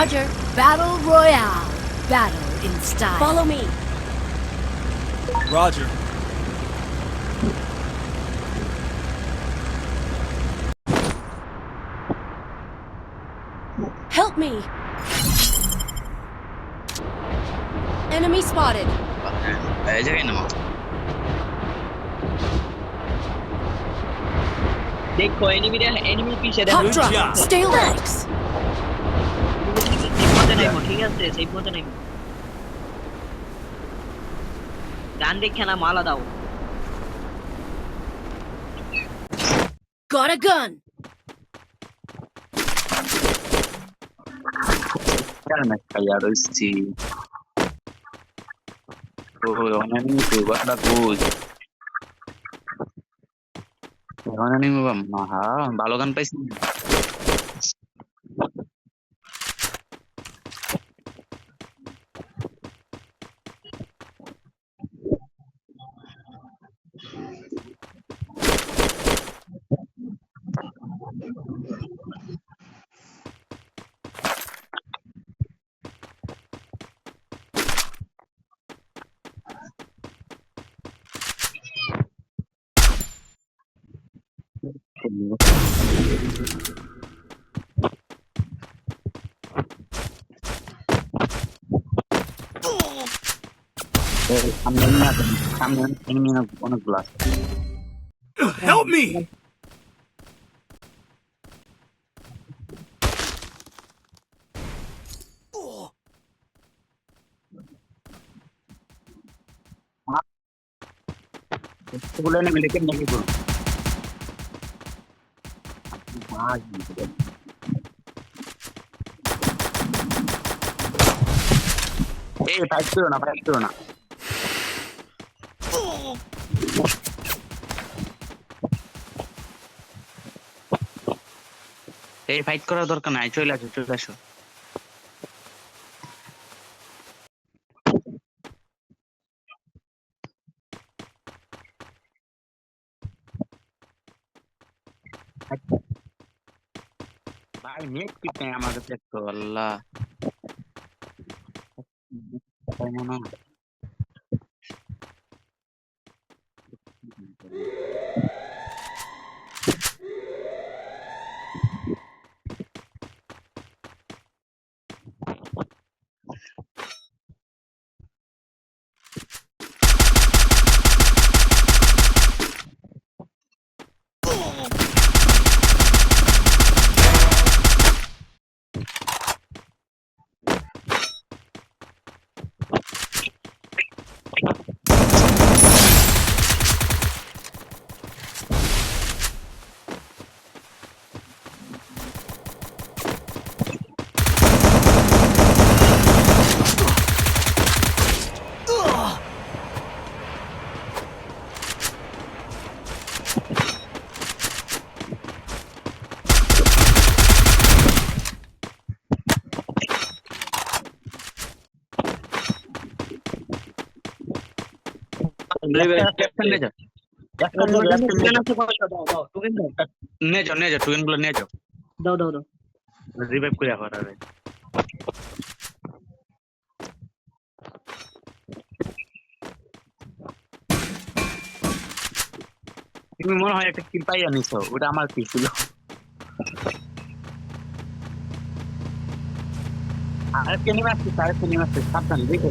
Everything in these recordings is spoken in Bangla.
Roger. Battle Royale. Battle in style. Follow me. Roger. Help me. Enemy spotted. এই জায়গায় নামো দেখো এনিমি পিছে দেখো Hot drop. Stay alert. সেই পথে নাইবো ঠিক আছে সেই পথে নাইবো গান দেখে না মালা দাও Got a gun. কেন খাইয়া রইছি ও অনেক তো বাড়া কই অনেক মাহা ভালো গান পাইছি সামনে অনেকগুলো আছে Help me! এগুলো এনে মিলে কেমন কি করব এই ফাইট করো না এই ফাইট করার দরকার নাই চলে আসো ভাই নেট কিট নাই আমার কাছে তো আল্লাহ তাই না ক্যাপ্টেন নে যাও টুকেন গুলো নিয়ে যাও দাও রিভাইভ করে আবার আরে তুমি মনে হয় একটা কিল পাইয়া নিছো ওটা আমার কিল ছিল আর কেন মারছিস সাবধান দেখো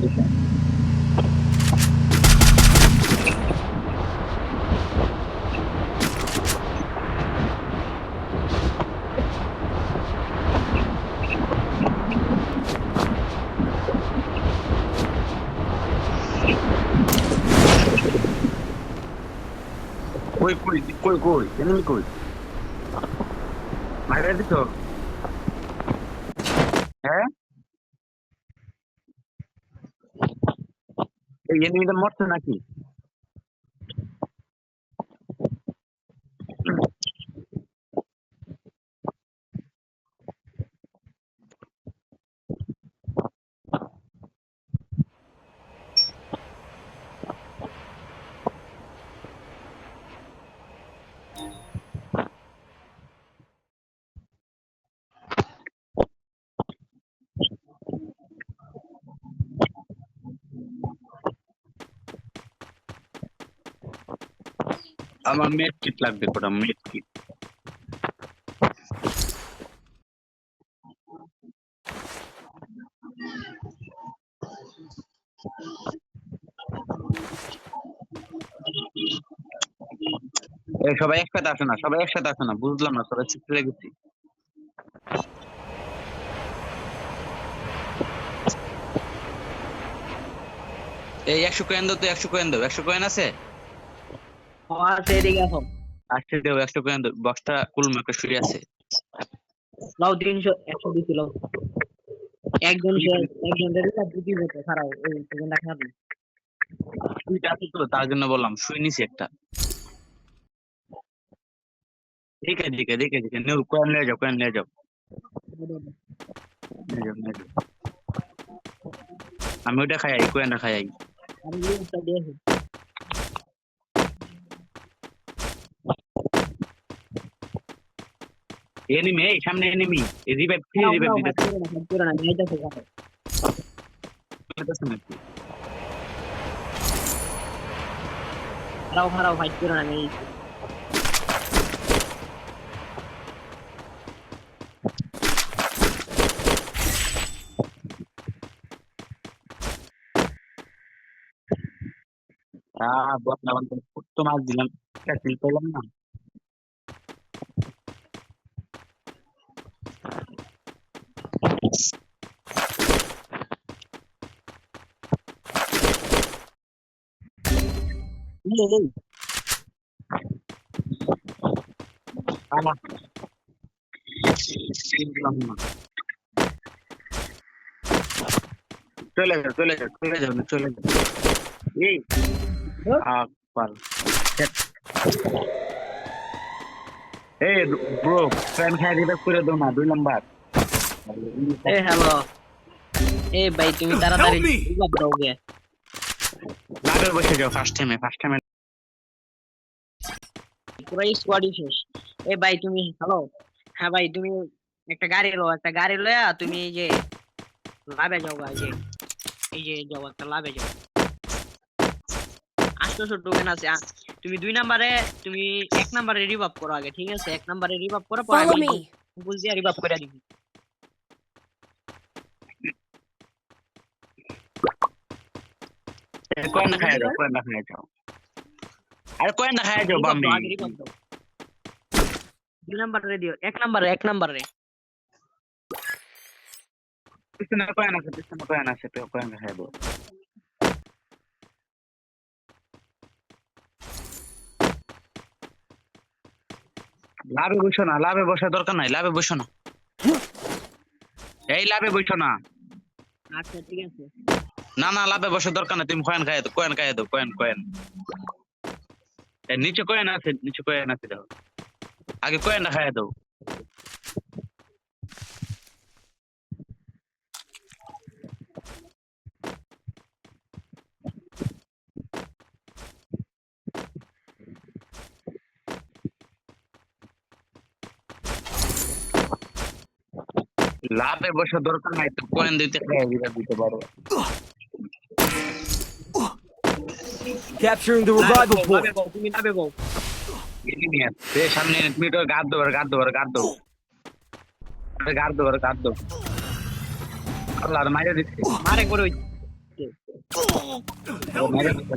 কই এনিমি কই মাইরা দিছো হ্যাঁ এই এনিমিটা মরছে নাকি আমার মেড কিট লাগবে, কোটা মেড কিট। এই সবাই একসাথে আসে না, সবাই একসাথে আসে না, বুঝলাম না, সবাই চিত্রে গেছি। এই 100 কয়েন দাও তো, 100 কয়েন দাও, 100 কয়েন আছে? আছে, এদিকে আসো। আসছে দেও, 100 কয়েন দাও, বক্সটা কুলম একটা শুয়ে আছে। লাও 300 100 দিছিল। একজন দিতে হতো খারাপ এই সেকেন্ডটা খারাপ। শুইটা আছে তো, তার জন্য বললাম, শুই নিছি একটা। ঠিক আছে ঠিক আছে ঠিক আছে, নেও কয়েন নিয়ে যাও, কয়েন নিয়ে যাও, নিয়ে যাও, নিয়ে যাও। আমি ওটা খাই, কয়েনটা খাই। আমি একটা দিয়েছি। এনিমি, এই সামনে এনিমি, এই রিভাইভ ফ্রি, রিভাইভ দিতেছে। না যাইতেছে কাছে। খারাপ ফাইট করে না আমি। বদলা তো মাছ দিলাম, কিল পেলাম না। চলে যাও চলে যাও চলে যাও চলে যাও। এই পাল এই ব্রো, ফ্যান খাই রিভাইভ করে দাও না, 2 নাম্বার। এ হ্যালো, এ ভাই তুমি তাড়াতাড়ি Help me! রিভাইভ দাও গে। লাভে বসে যাও, ফার্স্ট টাইমে পুরো স্কোয়াডই শেষ। এ ভাই তুমি হ্যালো, হ্যাঁ ভাই তুমি একটা গাড়ি লয়া তুমি এই যে লাভে যাও গা, এই যে যাও একটা লাভে যাও। 800 টোকেন আছে। তুমি 2 নাম্বারে, তুমি 1 নাম্বারে রিভাইভ করো আগে, ঠিক আছে? 1 নাম্বারে রিভাইভ করো, পরে Follow আমি me. বুঝ দিয়ে রিভাইভ করে দিবি। কয়েন না খাই যাও, কয়েন না খাই যাও, আরে কয়েন না খাই যাও বাম্বি। আগে রিভাইভ দাও। 2 নাম্বারে দিও, 1 নাম্বারে। পিছনে কয়েন আছে, পিছনে কয়েন আছে, তো কয়েন খাই দাও। লাভে বসো না, লাভে বসার দরকার নাই, লাভে বসো না, এই লাভে বসো না। আচ্ছা ঠিক আছে। না না, লাভে বসার দরকার নাই, তুমি কয়েন খাই দাও, কয়েন খাই দাও, কয়েন। এই নিচে কয়েন আছে, নিচে কয়েন আছে, দাও আগে কয়েনটা খাই দাও। লাভে বসার দরকার নাই, তো কয়েন দিতে খাই দিতে পারো। Capturing the revival point. তুমি লাভে বউ। এনিমি আছে সামনে, তুমি তো গাদ দাও, আল্লাহ মাইরে দিচ্ছে, মারে করে মাইরে দিচ্ছে।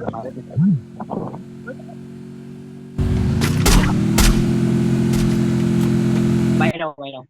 বাইরাও